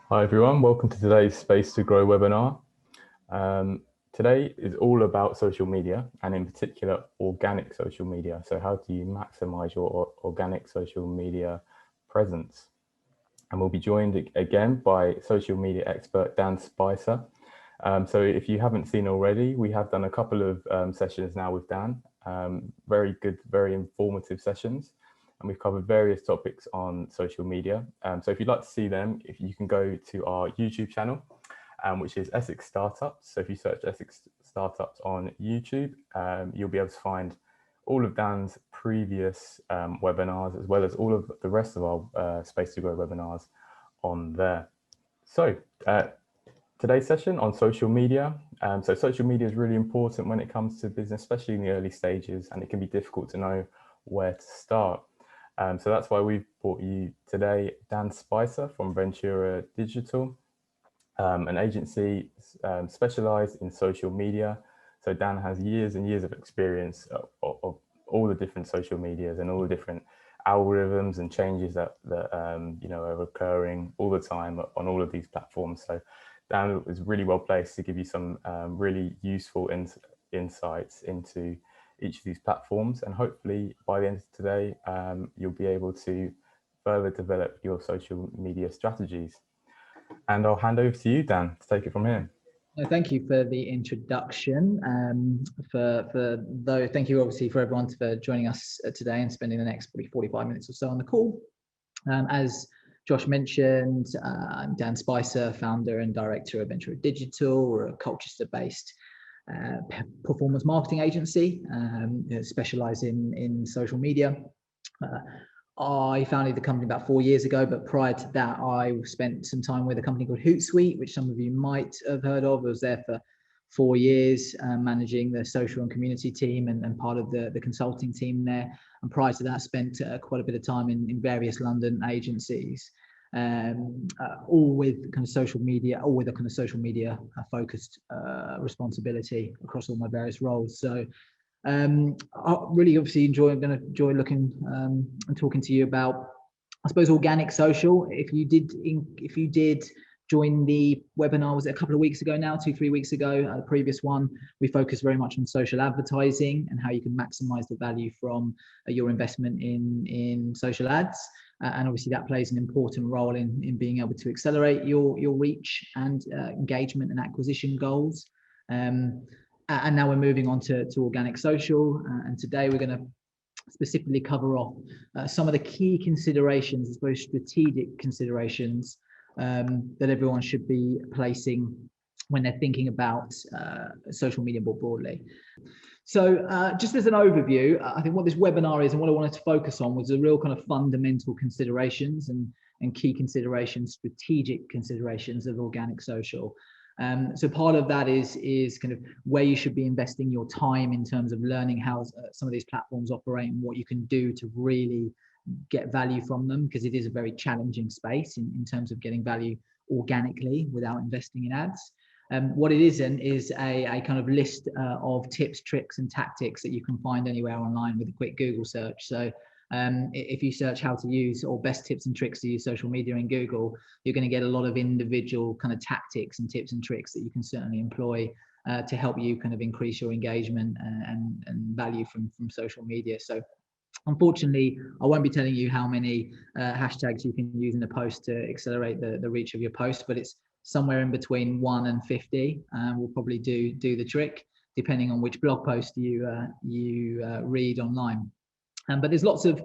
Hi everyone, welcome to today's Space to Grow webinar. Today is all about social media and in particular organic social media. So how do you maximize your organic social media presence? And we'll be joined again by social media expert Dan Spicer. So if you haven't seen already, we have done a couple of sessions now with Dan. Very good, very informative sessions. And we've covered various topics on social media. So if you'd like to see them, if you can go to our YouTube channel, which is Essex Startups. So if you search Essex Startups on YouTube, you'll be able to find all of Dan's previous webinars, as well as all of the rest of our Space to Grow webinars on there. So today's session on social media. So social media is really important when it comes to business, especially in the early stages, and it can be difficult to know where to start. So that's why we've brought you today Dan Spicer from Ventura Digital, an agency specialized in social media. So Dan has years and years of experience of all the different social medias and all the different algorithms and changes that are occurring all the time on all of these platforms. So Dan is really well placed to give you some really useful insights into each of these platforms, and hopefully by the end of today you'll be able to further develop your social media strategies. And I'll hand over to you, Dan, to take it from here. Thank you for the introduction. Thank you obviously for everyone for joining us today and spending the next probably 45 minutes or so on the call. As Josh mentioned, I'm Dan Spicer, founder and director of Ventura Digital. We're a Colchester-based performance marketing agency specializing in social media. I founded the company about 4 years ago, but prior to that, I spent some time with a company called Hootsuite, which some of you might have heard of. I was there for 4 years, managing the social and community team and part of the consulting team there. And prior to that, spent quite a bit of time in various London agencies, all with kind of social media, all with a kind of social media focused responsibility across all my various roles. So I really obviously going to enjoy looking and talking to you about, I suppose, organic social. If you did join the webinar, was it a couple of weeks ago now, 2-3 weeks ago, the previous one, we focused very much on social advertising and how you can maximize the value from your investment in social ads. And obviously that plays an important role in being able to accelerate your reach and engagement and acquisition goals. And now we're moving on to organic social. And today we're going to specifically cover off some of the key considerations, I suppose strategic considerations that everyone should be placing when they're thinking about social media more broadly. So just as an overview, I think what this webinar is and what I wanted to focus on was the real kind of fundamental considerations and key considerations, strategic considerations of organic social. So part of that is kind of where you should be investing your time in terms of learning how some of these platforms operate and what you can do to really get value from them, because it is a very challenging space in terms of getting value organically without investing in ads. What it isn't is a kind of list of tips, tricks and tactics that you can find anywhere online with a quick Google search. So if you search how to use or best tips and tricks to use social media in Google, you're going to get a lot of individual kind of tactics and tips and tricks that you can certainly employ to help you kind of increase your engagement and value from social media. So unfortunately, I won't be telling you how many hashtags you can use in a post to accelerate the reach of your post, but it's somewhere in between 1 and 50. Will probably do the trick, depending on which blog post you read online. But there's lots of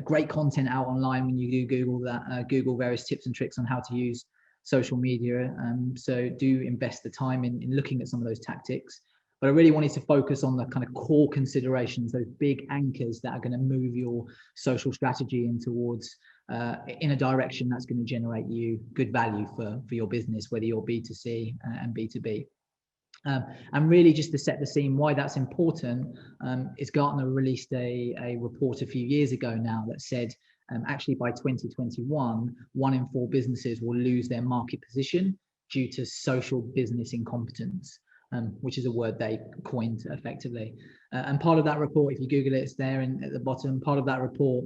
great content out online when you do Google that, Google various tips and tricks on how to use social media. So do invest the time in looking at some of those tactics. But I really wanted to focus on the kind of core considerations, those big anchors that are going to move your social strategy in towards in a direction that's going to generate you good value for your business, whether you're B2C and B2B. And really just to set the scene why that's important, is Gartner released a report a few years ago now that said actually by 2021, 1 in 4 businesses will lose their market position due to social business incompetence, which is a word they coined effectively. And part of that report, if you Google it, it's there at the bottom. Part of that report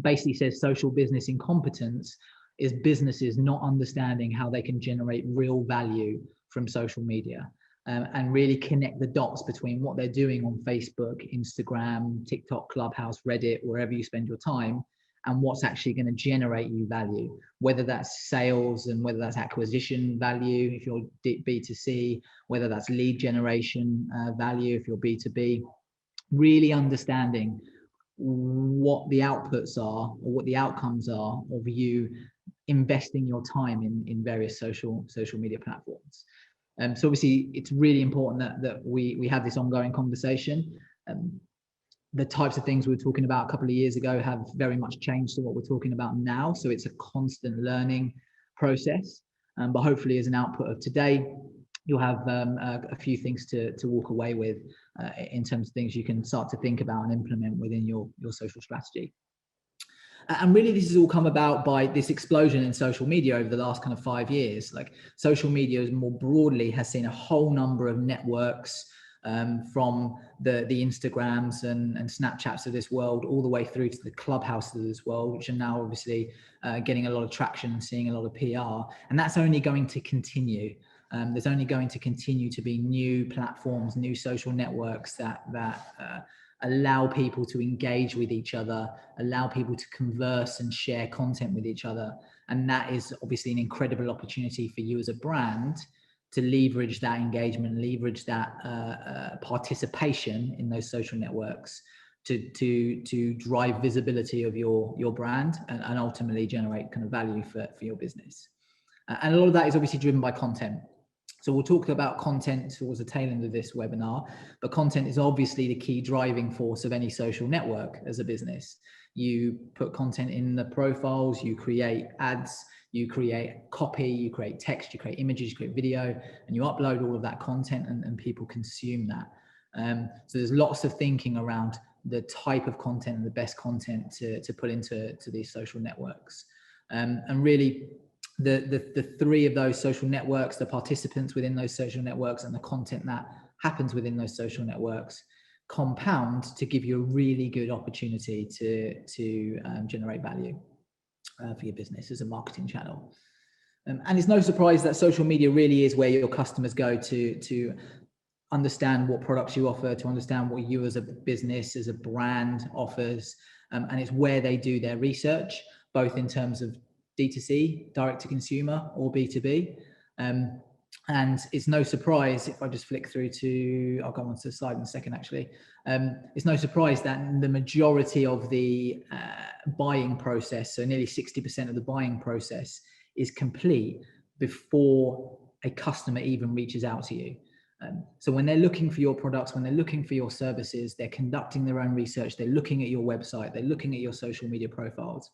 basically says social business incompetence is businesses not understanding how they can generate real value from social media, and really connect the dots between what they're doing on Facebook, Instagram, TikTok, Clubhouse, Reddit, wherever you spend your time, and what's actually going to generate you value, whether that's sales and whether that's acquisition value if you're B2C, whether that's lead generation value if you're B2B. Really understanding what the outputs are or what the outcomes are of you investing your time in various social media platforms. So obviously it's really important that we have this ongoing conversation. The types of things we were talking about a couple of years ago have very much changed to what we're talking about now. So it's a constant learning process. But hopefully as an output of today, you'll have a few things to walk away with in terms of things you can start to think about and implement within your social strategy. And really, this has all come about by this explosion in social media over the last kind of 5 years. Like, social media more broadly has seen a whole number of networks, from the Instagrams and Snapchats of this world, all the way through to the Clubhouses of this world, which are now obviously getting a lot of traction and seeing a lot of PR. And that's only going to continue. There's only going to continue to be new platforms, new social networks that allow people to engage with each other, allow people to converse and share content with each other. And that is obviously an incredible opportunity for you as a brand to leverage that engagement, leverage that participation in those social networks to drive visibility of your brand and ultimately generate kind of value for your business. And a lot of that is obviously driven by content. So we'll talk about content towards the tail end of this webinar, but content is obviously the key driving force of any social network as a business. You put content in the profiles, you create ads, you create copy, you create text, you create images, you create video, and you upload all of that content and people consume that. So there's lots of thinking around the type of content and the best content to put into these social networks. And really, the three of those social networks, the participants within those social networks, and the content that happens within those social networks compound to give you a really good opportunity to generate value for your business as a marketing channel. And it's no surprise that social media really is where your customers go to understand what products you offer, to understand what you as a business, as a brand offers. And it's where they do their research, both in terms of D2C, direct to consumer, or B2B. And it's no surprise, if I just flick through to, I'll go on to the slide in a second actually. It's no surprise that the majority of the buying process, so nearly 60% of the buying process, is complete before a customer even reaches out to you. So when they're looking for your products, when they're looking for your services, they're conducting their own research, they're looking at your website, they're looking at your social media profiles.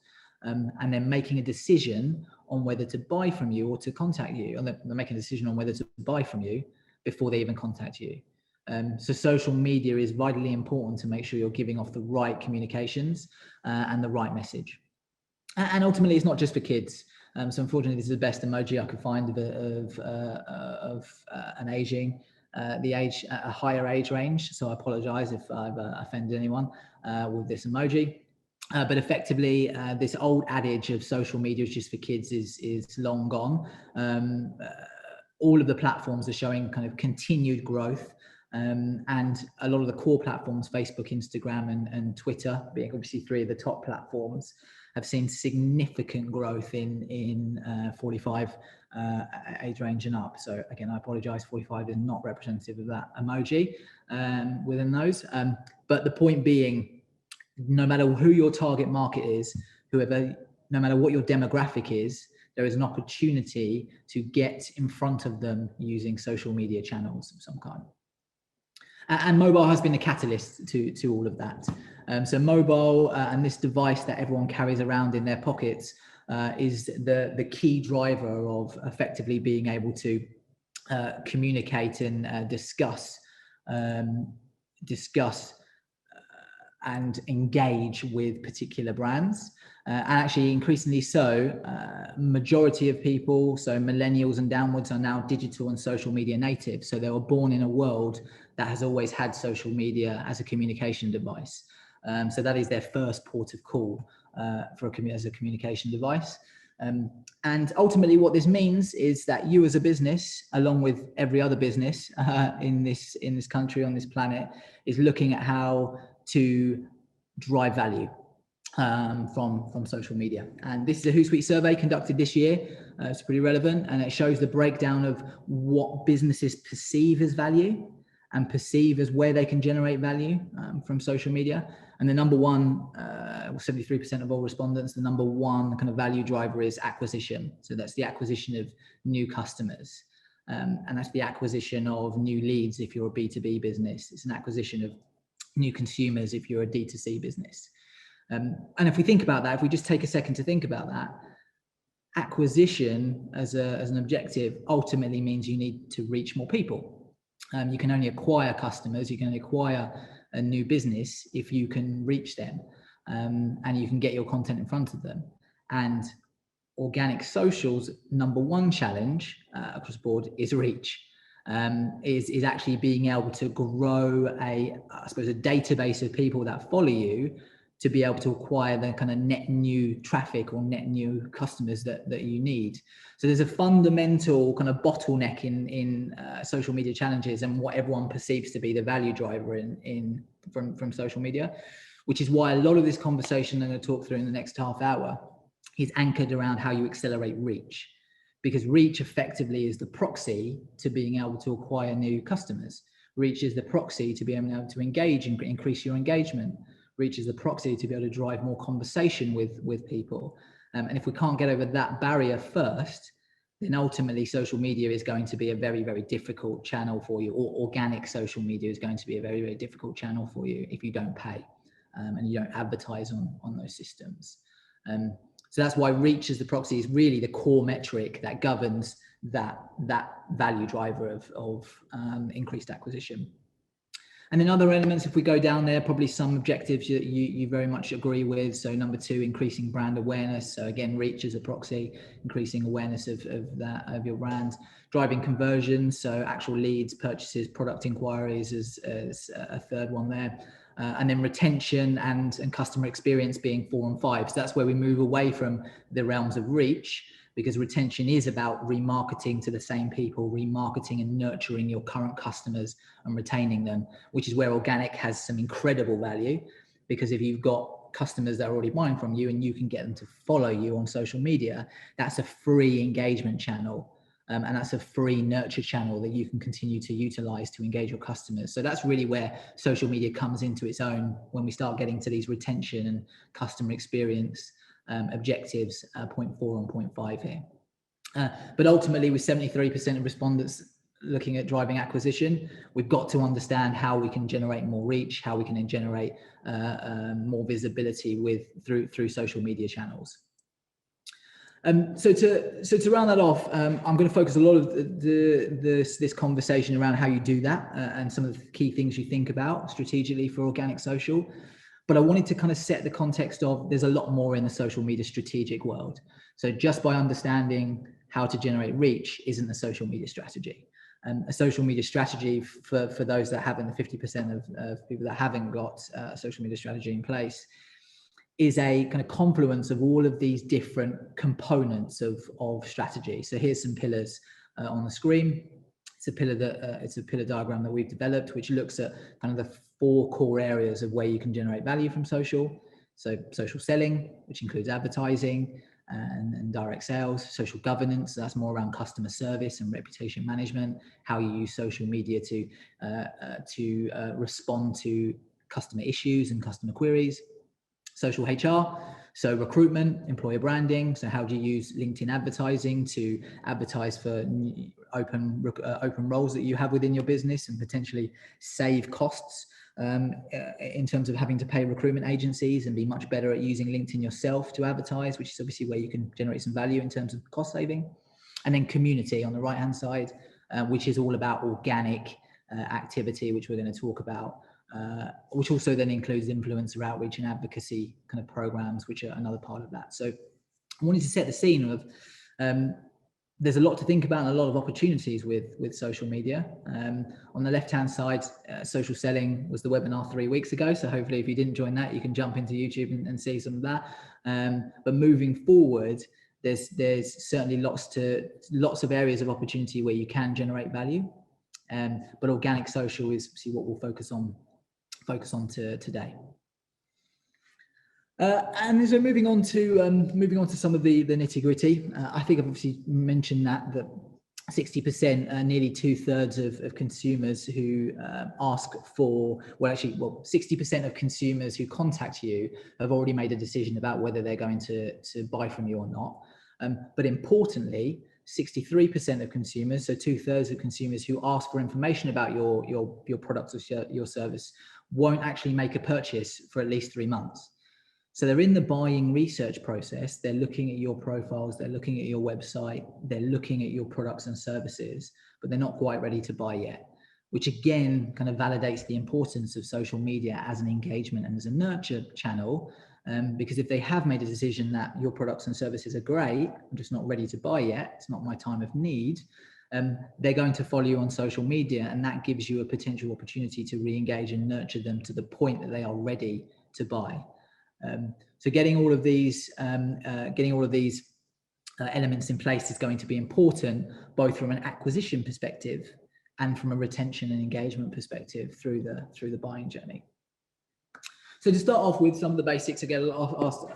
And then making a decision on whether to buy from you or to contact you. And they're making a decision on whether to buy from you before they even contact you. So social media is vitally important to make sure you're giving off the right communications and the right message. And ultimately, it's not just for kids. So unfortunately, this is the best emoji I could find of an aging, a higher age range. So I apologize if I've offended anyone with this emoji. But effectively, this old adage of social media is just for kids is long gone. All of the platforms are showing kind of continued growth. And a lot of the core platforms, Facebook, Instagram, and Twitter, being obviously three of the top platforms, have seen significant growth in 45 age range and up. So again, I apologize, 45 is not representative of that emoji within those. But the point being, no matter who your target market is, no matter what your demographic is, there is an opportunity to get in front of them using social media channels of some kind. And mobile has been a catalyst to all of that. So mobile and this device that everyone carries around in their pockets is the key driver of effectively being able to communicate and discuss and engage with particular brands. And actually increasingly so, majority of people, so millennials and downwards, are now digital and social media native. So they were born in a world that has always had social media as a communication device. So that is their first port of call as a communication device. And ultimately what this means is that you as a business, along with every other business in this country, on this planet, is looking at how to drive value from social media. And this is a Hootsuite survey conducted this year. It's pretty relevant, and it shows the breakdown of what businesses perceive as value and perceive as where they can generate value from social media. And the number one, 73% of all respondents, the number one kind of value driver is acquisition. So that's the acquisition of new customers. And that's the acquisition of new leads if you're a B2B business. It's an acquisition of new consumers if you're a D2C business. And if we think about that, if we just take a second to think about that, acquisition as an objective ultimately means you need to reach more people. You can only acquire customers, you can only acquire a new business if you can reach them, and you can get your content in front of them. And organic social's number one challenge across the board is reach. Is actually being able to grow a database of people that follow you, to be able to acquire the kind of net new traffic or net new customers that you need. So there's a fundamental kind of bottleneck in social media challenges and what everyone perceives to be the value driver from social media, which is why a lot of this conversation I'm going to talk through in the next half hour is anchored around how you accelerate reach, because reach effectively is the proxy to being able to acquire new customers. Reach is the proxy to be able to engage and increase your engagement. Reach is the proxy to be able to drive more conversation with people. And if we can't get over that barrier first, then ultimately social media is going to be a very, very difficult channel for you, or organic social media is going to be a very, very difficult channel for you if you don't pay and you don't advertise on those systems. So that's why reach as the proxy is really the core metric that governs that value driver of increased acquisition. And then other elements, if we go down there, probably some objectives you very much agree with. So number 2, increasing brand awareness. So again, reach as a proxy, increasing awareness of your brand, driving conversions. So actual leads, purchases, product inquiries as a third one there. And then retention and customer experience being 4 and 5. So that's where we move away from the realms of reach, because retention is about remarketing to the same people, remarketing and nurturing your current customers and retaining them, which is where organic has some incredible value. Because if you've got customers that are already buying from you and you can get them to follow you on social media, that's a free engagement channel. And that's a free nurture channel that you can continue to utilize to engage your customers. So that's really where social media comes into its own when we start getting to these retention and customer experience objectives, point 4 and point 5 here. But ultimately, with 73% of respondents looking at driving acquisition, we've got to understand how we can generate more reach, how we can generate more visibility through social media channels. So to round that off, I'm going to focus a lot of this conversation around how you do that and some of the key things you think about strategically for organic social. But I wanted to kind of set the context of there's a lot more in the social media strategic world. So just by understanding how to generate reach isn't a social media strategy. A social media strategy for those that haven't, the 50% of people that haven't got a social media strategy in place, is a kind of confluence of all of these different components of strategy. So here's some pillars on the screen. It's a pillar diagram that we've developed, which looks at kind of the 4 core areas of where you can generate value from social. So social selling, which includes advertising and direct sales. Social governance, so that's more around customer service and reputation management, how you use social media to respond to customer issues and customer queries. Social HR, so recruitment, employer branding. So how do you use LinkedIn advertising to advertise for open roles that you have within your business and potentially save costs in terms of having to pay recruitment agencies, and be much better at using LinkedIn yourself to advertise, which is obviously where you can generate some value in terms of cost saving. And then community on the right hand side, which is all about organic activity, which we're going to talk about. Which also then includes influencer outreach and advocacy kind of programs, which are another part of that. So I wanted to set the scene of there's a lot to think about and a lot of opportunities with social media. On the left-hand side, social selling was the webinar 3 weeks ago. So hopefully if you didn't join that, you can jump into YouTube and see some of that. But moving forward, there's certainly lots of areas of opportunity where you can generate value, but organic social is what we'll focus on today. And so moving on to some of the nitty gritty. I think I've obviously mentioned that 60%, nearly 2/3 of consumers who ask for, 60% of consumers who contact you have already made a decision about whether they're going to buy from you or not. But importantly, 63% of consumers, so 2/3 of consumers who ask for information about your product or your service, won't actually make a purchase for at least 3 months. So they're in the buying research process, they're looking at your profiles, they're looking at your website, they're looking at your products and services, but they're not quite ready to buy yet, which again kind of validates the importance of social media as an engagement and as a nurture channel. Because if they have made a decision that your products and services are great, I'm just not ready to buy yet, it's not my time of need, they're going to follow you on social media, and that gives you a potential opportunity to re-engage and nurture them to the point that they are ready to buy. So getting all of these elements in place is going to be important, both from an acquisition perspective and from a retention and engagement perspective through the buying journey. So to start off with some of the basics, I get asked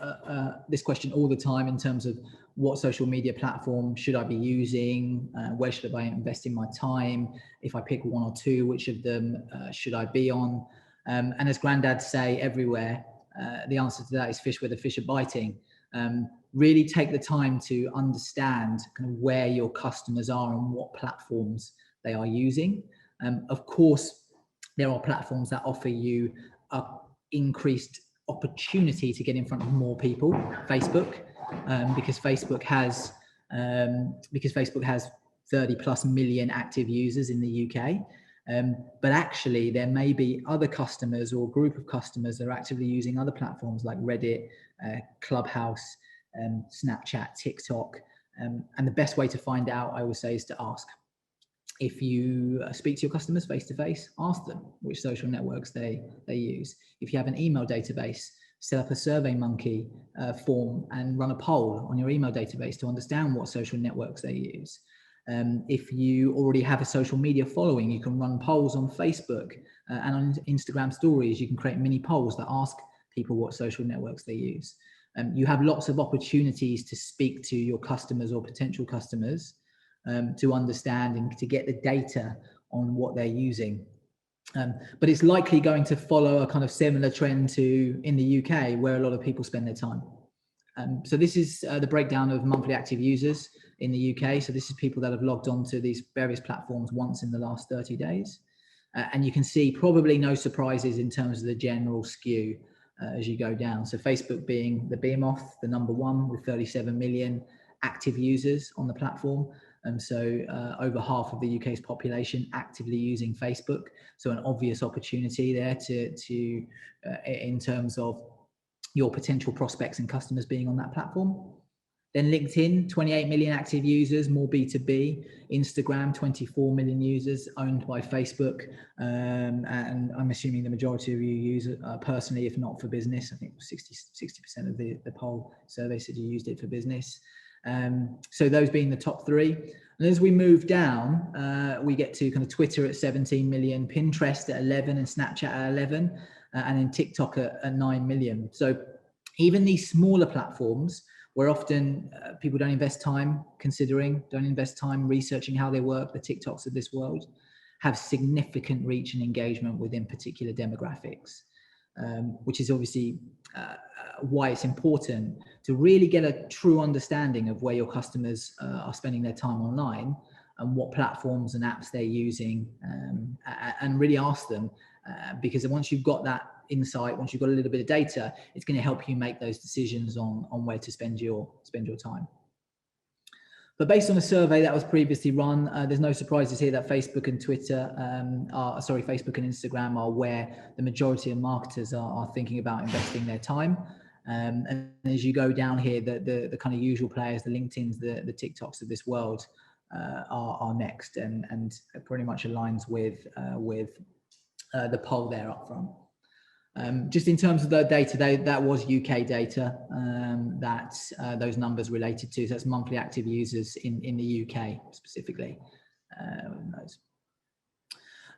this question all the time in terms of what social media platform should I be using, where should I invest in my time, if I pick one or two, which of them should I be on? And as granddads say everywhere, the answer to that is fish where the fish are biting. Really take the time to understand kind of where your customers are and what platforms they are using. Of course, there are platforms that offer you a increased opportunity to get in front of more people. Facebook, because Facebook has 30+ million active users in the UK. But actually there may be other customers or a group of customers that are actively using other platforms like Reddit, Clubhouse, Snapchat, TikTok. And the best way to find out, I would say, is to ask. If you speak to your customers face to face, ask them which social networks they use. If you have an email database, set up a SurveyMonkey form and run a poll on your email database to understand what social networks they use. If you already have a social media following, you can run polls on Facebook and on Instagram stories. You can create mini polls that ask people what social networks they use. You have lots of opportunities to speak to your customers or potential customers to understand and to get the data on what they're using. But it's likely going to follow a kind of similar trend to in the UK, where a lot of people spend their time. So this is the breakdown of monthly active users in the UK. So this is people that have logged on to these various platforms once in the last 30 days. And you can see probably no surprises in terms of the general skew as you go down. So Facebook being the behemoth, the number one with 37 million active users on the platform. So over half of the UK's population actively using Facebook. So an obvious opportunity there to in terms of your potential prospects and customers being on that platform. Then LinkedIn, 28 million active users, more B2B. Instagram, 24 million users, owned by Facebook. And I'm assuming the majority of you use it personally, if not for business. I think 60% of the poll survey said you used it for business. So those being the top three. And as we move down, we get to kind of Twitter at 17 million, Pinterest at 11, and Snapchat at 11, and then TikTok at 9 million. So even these smaller platforms, where often people don't invest time considering, don't invest time researching how they work, the TikToks of this world, have significant reach and engagement within particular demographics, which is obviously why it's important to really get a true understanding of where your customers are spending their time online and what platforms and apps they're using, and really ask them, because once you've got that insight, once you've got a little bit of data, it's going to help you make those decisions on where to spend your time. But based on a survey that was previously run, there's no surprises here that Facebook and Facebook and Instagram are where the majority of marketers are thinking about investing their time. And as you go down here, the kind of usual players, the LinkedIns, the TikToks of this world are next, and pretty much aligns with the poll there up front. Just in terms of the data, that was UK data that those numbers related to. So that's monthly active users in the UK specifically.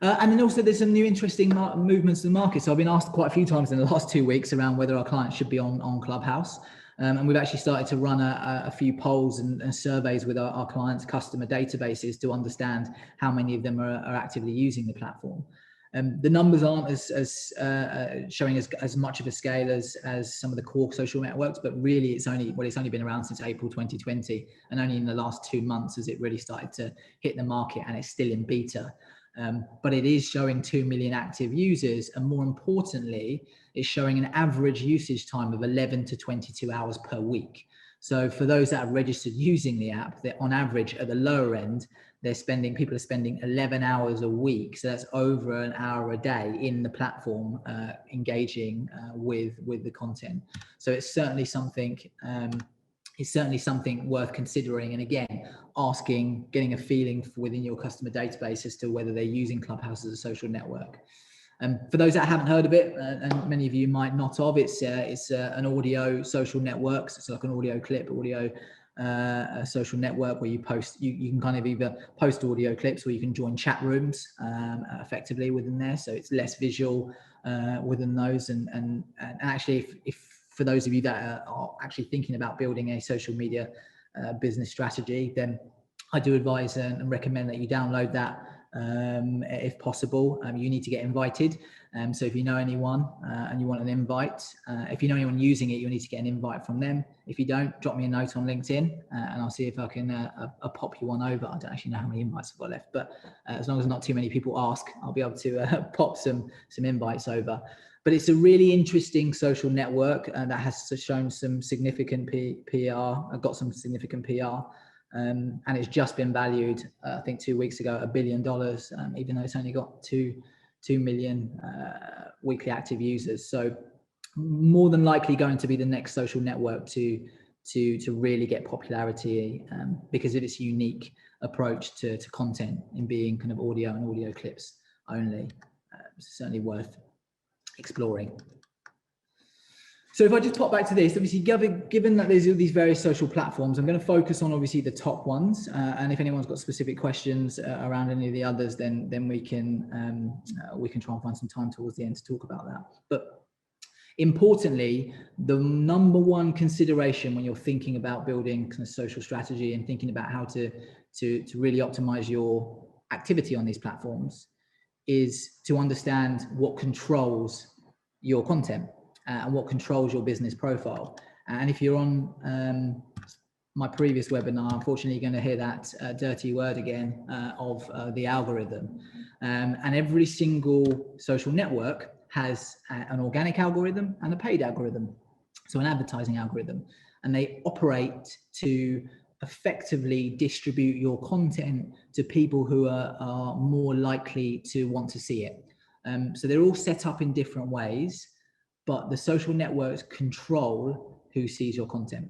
And then also there's some new interesting movements in the market. So I've been asked quite a few times in the last 2 weeks around whether our clients should be on Clubhouse. And we've actually started to run a few polls and surveys with our clients' customer databases to understand how many of them are actively using the platform. The numbers aren't as showing as much of a scale as some of the core social networks, but really it's only been around since April 2020, and only in the last 2 months has it really started to hit the market, and it's still in beta. But it is showing 2 million active users, and more importantly, it's showing an average usage time of 11 to 22 hours per week. So for those that are registered using the app, they're on average at the lower end, people are spending 11 hours a week. So that's over an hour a day in the platform, engaging with the content. So it's certainly something worth considering. And again, getting a feeling within your customer database as to whether they're using Clubhouse as a social network. For those that haven't heard of it, and many of you might not have, it's an audio social network. So it's like an audio clip, a social network where you can kind of either post audio clips, or you can join chat rooms effectively within there. So it's less visual within those. And actually, if for those of you that are actually thinking about building a social media business strategy, then I do advise and recommend that you download that if possible. You need to get invited. So if you know anyone and you want an invite, if you know anyone using it, you'll need to get an invite from them. If you don't, drop me a note on LinkedIn and I'll see if I can pop you one over. I don't actually know how many invites I've got left, but as long as not too many people ask, I'll be able to pop some invites over. But it's a really interesting social network that has shown some significant PR, got some significant PR. And it's just been valued, I think 2 weeks ago, $1 billion, even though it's only got 2 million weekly active users. So more than likely going to be the next social network to really get popularity because of its unique approach to content in being kind of audio and audio clips only. It's certainly worth exploring. So if I just pop back to this, obviously, given that there's these various social platforms, I'm going to focus on obviously the top ones. And if anyone's got specific questions around any of the others, then we can try and find some time towards the end to talk about that. But importantly, the number one consideration when you're thinking about building kind of social strategy and thinking about how to really optimize your activity on these platforms is to understand what controls your content. And what controls your business profile. And if you're on my previous webinar, unfortunately, you're going to hear that dirty word again of the algorithm. And every single social network has an organic algorithm and a paid algorithm, so an advertising algorithm. And they operate to effectively distribute your content to people who are more likely to want to see it. So they're all set up in different ways, but the social networks control who sees your content,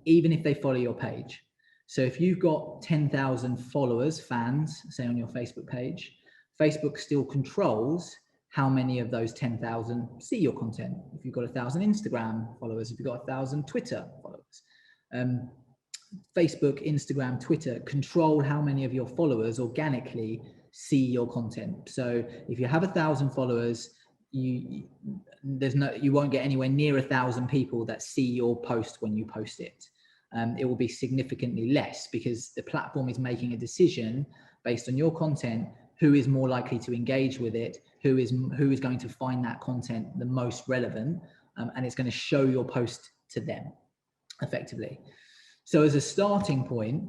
even if they follow your page. So if you've got 10,000 followers, fans, say on your Facebook page, Facebook still controls how many of those 10,000 see your content. If you've got 1,000 Instagram followers, if you've got 1,000 Twitter followers, Facebook, Instagram, Twitter control how many of your followers organically see your content. So if you have 1,000 followers, you won't get anywhere near 1,000 people that see your post when you post it. It will be significantly less because the platform is making a decision based on your content, who is more likely to engage with it, who is going to find that content the most relevant, and it's going to show your post to them effectively. So as a starting point,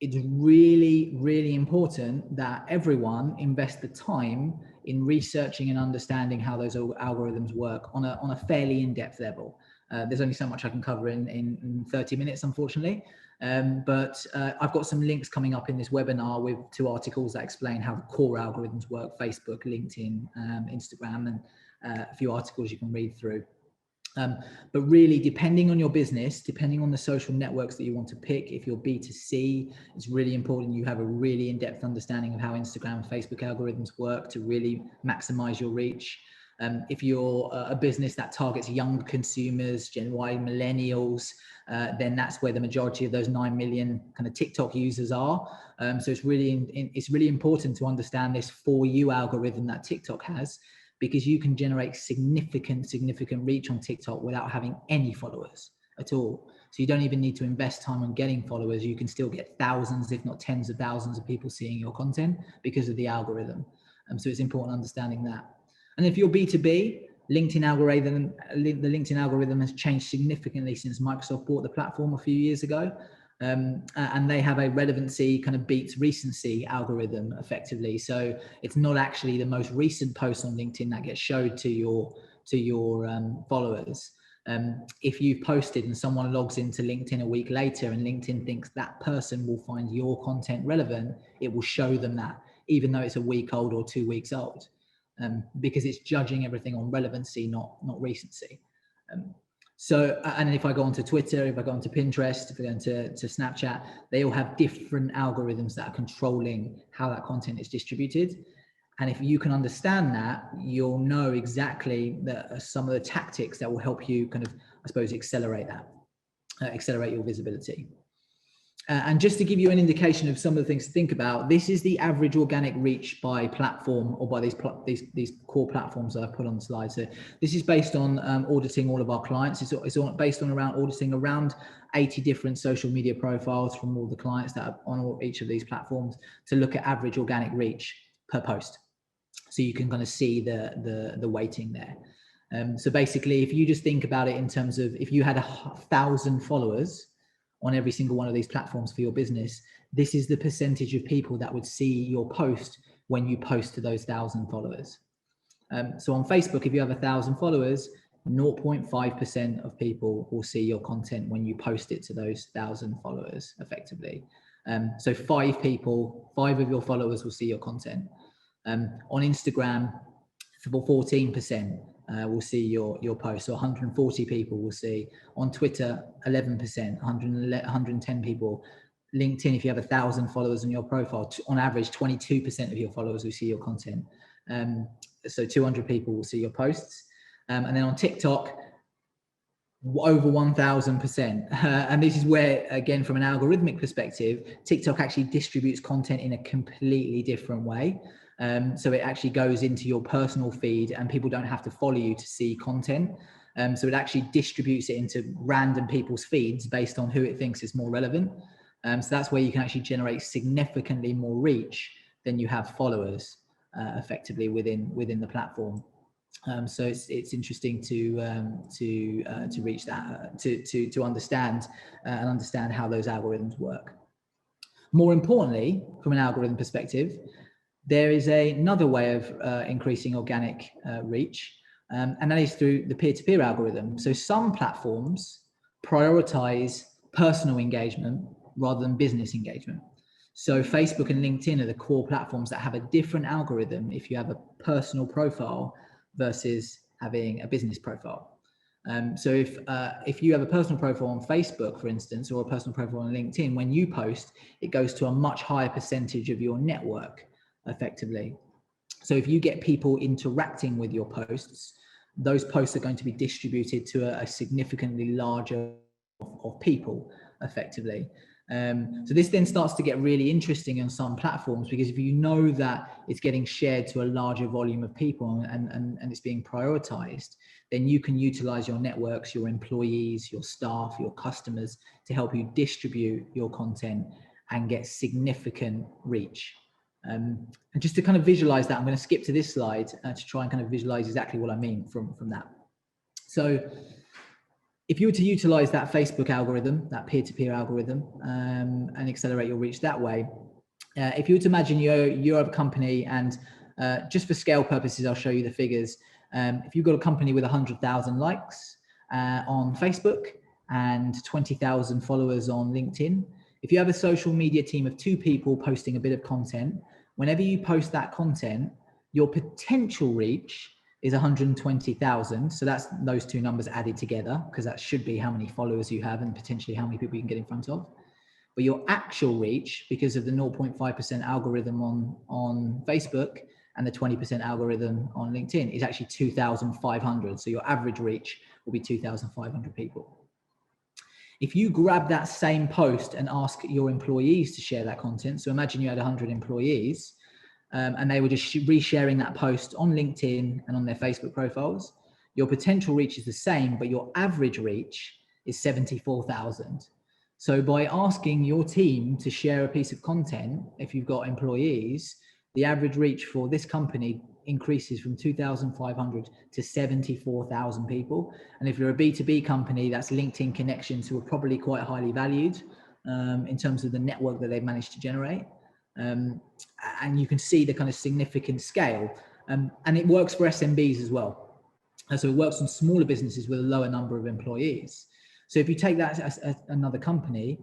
it's really, really important that everyone invest the time in researching and understanding how those algorithms work on a fairly in-depth level. There's only so much I can cover in 30 minutes, unfortunately. But I've got some links coming up in this webinar with 2 articles that explain how the core algorithms work: Facebook, LinkedIn, Instagram, and a few articles you can read through. But really, depending on your business, depending on the social networks that you want to pick, if you're B2C, it's really important you have a really in-depth understanding of how Instagram and Facebook algorithms work to really maximize your reach. If you're a business that targets young consumers, Gen Y, millennials, then that's where the majority of those 9 million kind of TikTok users are. So it's really important to understand this For You algorithm that TikTok has, because you can generate significant reach on TikTok without having any followers at all. So you don't even need to invest time on getting followers. You can still get thousands, if not tens of thousands of people seeing your content because of the algorithm. So it's important understanding that. And if you're B2B, the LinkedIn algorithm has changed significantly since Microsoft bought the platform a few years ago. And they have a relevancy kind of beats recency algorithm effectively. So it's not actually the most recent post on LinkedIn that gets showed to your followers. If you've posted and someone logs into LinkedIn a week later and LinkedIn thinks that person will find your content relevant, it will show them that, even though it's a week old or 2 weeks old. Because it's judging everything on relevancy, not recency. And if I go onto Twitter, if I go onto Pinterest, if I go into Snapchat, they all have different algorithms that are controlling how that content is distributed. And if you can understand that, you'll know exactly some of the tactics that will help you kind of, I suppose, accelerate your visibility. And just to give you an indication of some of the things to think about, this is the average organic reach by platform, or by these core platforms that I've put on the slide. So this is based on auditing all of our clients. It's based on auditing around 80 different social media profiles from all the clients that are on each of these platforms to look at average organic reach per post. So you can kind of see the weighting there. So basically, if you just think about it in terms of, if you had 1,000 followers on every single one of these platforms for your business, this is the percentage of people that would see your post when you post to those 1,000 followers. So on Facebook, if you have 1,000 followers, 0.5% of people will see your content when you post it to those 1,000 followers effectively. So 5 of your followers will see your content. On Instagram, 14% will see your post. So 140 people will see. On Twitter, 11%, 110 people. LinkedIn, if you have 1,000 followers on your profile, on average, 22% of your followers will see your content. So 200 people will see your posts. And then on TikTok, over 1,000%. And this is where, again, from an algorithmic perspective, TikTok actually distributes content in a completely different way. So it actually goes into your personal feed and people don't have to follow you to see content. So it actually distributes it into random people's feeds based on who it thinks is more relevant. So that's where you can actually generate significantly more reach than you have followers effectively within the platform. So it's interesting to reach that, to understand and understand how those algorithms work. More importantly, from an algorithm perspective, there is another way of increasing organic reach, and that is through the peer-to-peer algorithm. So some platforms prioritize personal engagement rather than business engagement. So Facebook and LinkedIn are the core platforms that have a different algorithm if you have a personal profile versus having a business profile. So if you have a personal profile on Facebook, for instance, or a personal profile on LinkedIn, when you post, it goes to a much higher percentage of your network effectively. So if you get people interacting with your posts, those posts are going to be distributed to a significantly larger of people effectively. So this then starts to get really interesting on some platforms, because if you know that it's getting shared to a larger volume of people and it's being prioritized, then you can utilize your networks, your employees, your staff, your customers to help you distribute your content and get significant reach. And just to kind of visualize that, I'm going to skip to this slide to try and kind of visualize exactly what I mean from that. So if you were to utilize that Facebook algorithm, that peer-to-peer algorithm, and accelerate your reach that way, if you were to imagine you're a company, and just for scale purposes, I'll show you the figures. If you've got a company with 100,000 likes on Facebook and 20,000 followers on LinkedIn, if you have a social media team of 2 people posting a bit of content, whenever you post that content, your potential reach is 120,000. So that's those 2 numbers added together, because that should be how many followers you have and potentially how many people you can get in front of. But your actual reach, because of the 0.5% algorithm on Facebook, and the 20% algorithm on LinkedIn is actually 2,500. So your average reach will be 2,500 people. If you grab that same post and ask your employees to share that content, so imagine you had 100 employees and they were just resharing that post on LinkedIn and on their Facebook profiles, your potential reach is the same, but your average reach is 74,000. So by asking your team to share a piece of content, if you've got employees, the average reach for this company increases from 2,500 to 74,000 people. And if you're a B2B company, that's LinkedIn connections who are probably quite highly valued in terms of the network that they've managed to generate. And you can see the kind of significant scale. And it works for SMBs as well. So it works on smaller businesses with a lower number of employees. So if you take that as another company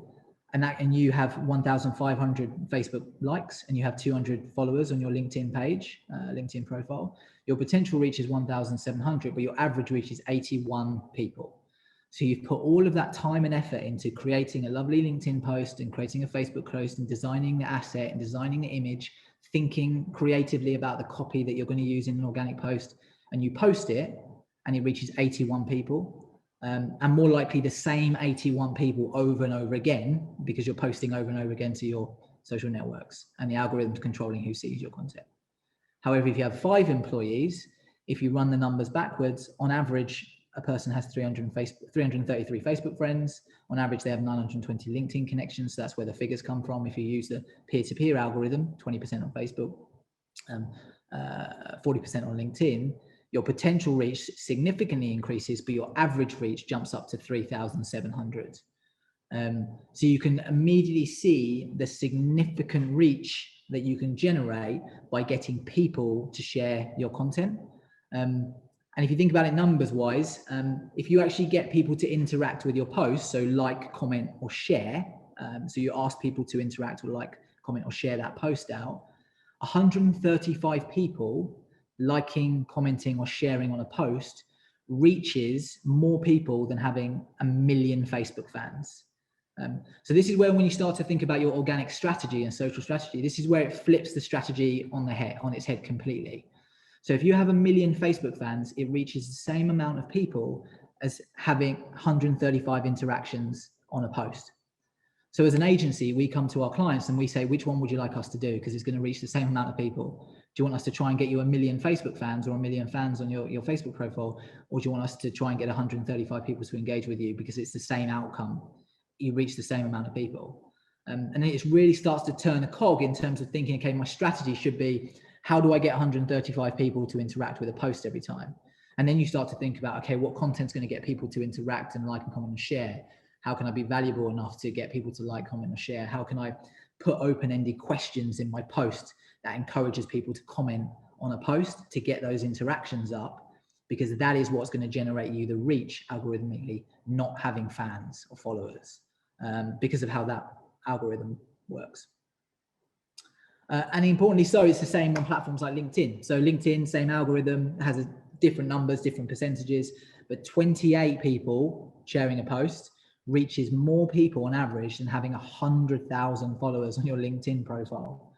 and you have 1,500 Facebook likes and you have 200 followers on your LinkedIn page, LinkedIn profile, your potential reach is 1,700, but your average reach is 81 people. So you've put all of that time and effort into creating a lovely LinkedIn post and creating a Facebook post and designing the asset and designing the image, thinking creatively about the copy that you're going to use in an organic post, and you post it and it reaches 81 people. And more likely the same 81 people over and over again, because you're posting over and over again to your social networks and the algorithm's controlling who sees your content. However, if you have 5 employees, if you run the numbers backwards, on average, a person has 333 Facebook friends. On average, they have 920 LinkedIn connections. So that's where the figures come from. If you use the peer-to-peer algorithm, 20% on Facebook, 40% on LinkedIn, your potential reach significantly increases, but your average reach jumps up to 3,700. So you can immediately see the significant reach that you can generate by getting people to share your content. And if you think about it numbers wise, if you actually get people to interact with your post, so like, comment, or share, so you ask people to interact or like, comment, or share that post out, 135 people liking, commenting, or sharing on a post reaches more people than having 1 million Facebook fans. So this is where, when you start to think about your organic strategy and social strategy, this is where it flips the strategy on its head completely. So if you have 1 million Facebook fans, it reaches the same amount of people as having 135 interactions on a post. So as an agency, we come to our clients and we say, which one would you like us to do? Because it's going to reach the same amount of people. Do you want us to try and get you 1 million Facebook fans or 1 million fans on your Facebook profile? Or do you want us to try and get 135 people to engage with you because it's the same outcome? You reach the same amount of people. And then it really starts to turn a cog in terms of thinking, okay, my strategy should be, how do I get 135 people to interact with a post every time? And then you start to think about, okay, what content's going to get people to interact and like and comment and share? How can I be valuable enough to get people to like, comment, or share? How can I put open-ended questions in my post that encourages people to comment on a post to get those interactions up? Because that is what's going to generate you the reach algorithmically, not having fans or followers, because of how that algorithm works. And importantly, so it's the same on platforms like LinkedIn. So LinkedIn, same algorithm, has different numbers, different percentages, but 28 people sharing a post reaches more people on average than having 100,000 followers on your LinkedIn profile.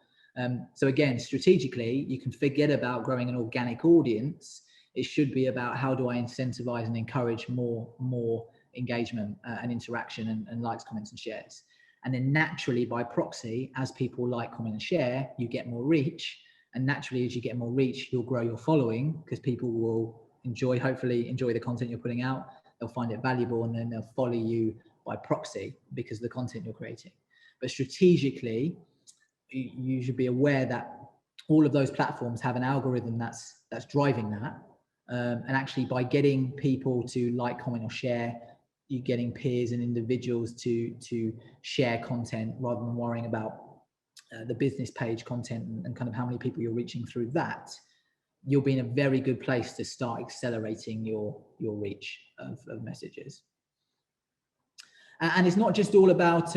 So again, strategically, you can forget about growing an organic audience. It should be about, how do I incentivize and encourage more engagement and interaction and likes, comments, and shares. And then naturally, by proxy, as people like, comment, and share, you get more reach. And naturally, as you get more reach, you'll grow your following, because people will hopefully enjoy the content you're putting out. They'll find it valuable, and then they'll follow you by proxy because of the content you're creating. But strategically, you should be aware that all of those platforms have an algorithm that's driving that. And actually, by getting people to like, comment, or share, you're getting peers and individuals to share content rather than worrying about the business page content and kind of how many people you're reaching through that. You'll be in a very good place to start accelerating your reach of messages. And it's not just all about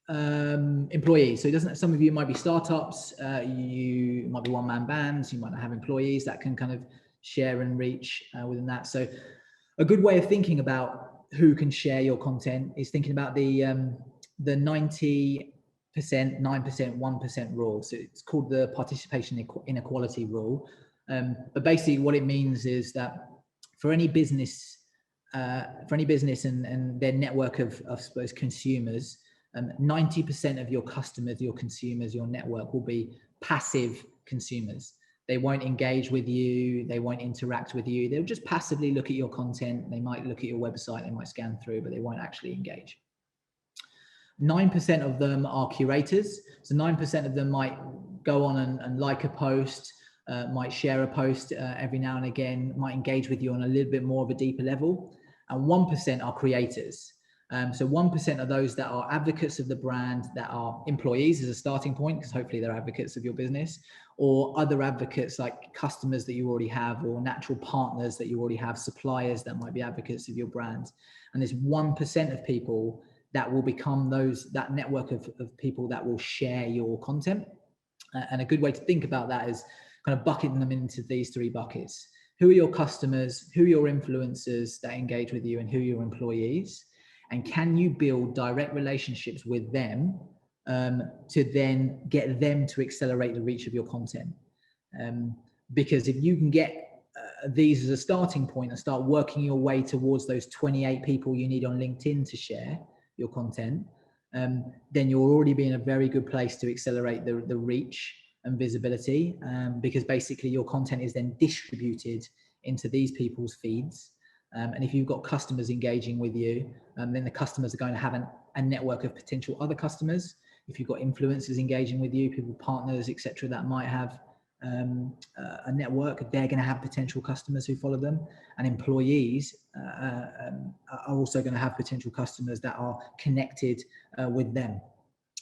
employees. So it doesn't, some of you might be startups, you might be one-man bands, you might not have employees that can kind of share and reach within that. So a good way of thinking about who can share your content is thinking about the 90% 9%, 1% rule. So it's called the participation inequality rule. But basically what it means is that for any business and their network of I suppose, consumers, 90% of your customers, your consumers, your network will be passive consumers. They won't engage with you. They won't interact with you. They'll just passively look at your content. They might look at your website. They might scan through, but they won't actually engage. 9% of them are curators. So 9% of them might go on and like a post, might share a post every now and again, might engage with you on a little bit more of a deeper level. And 1% are creators. So 1% are those that are advocates of the brand, that are employees as a starting point, because hopefully they're advocates of your business, or other advocates like customers that you already have, or natural partners that you already have, suppliers that might be advocates of your brand. And there's 1% of people that will become that network of people that will share your content. And a good way to think about that is kind of bucketing them into these three buckets. Who are your customers? Who are your influencers that engage with you? And who are your employees? And can you build direct relationships with them to then get them to accelerate the reach of your content? Because if you can get these as a starting point and start working your way towards those 28 people you need on LinkedIn to share your content, then you'll already be in a very good place to accelerate the reach and visibility, because basically your content is then distributed into these people's feeds. And if you've got customers engaging with you, then the customers are going to have a network of potential other customers. If you've got influencers engaging with you, people, partners, etc., that might have a network, they're going to have potential customers who follow them, and employees are also going to have potential customers that are connected with them.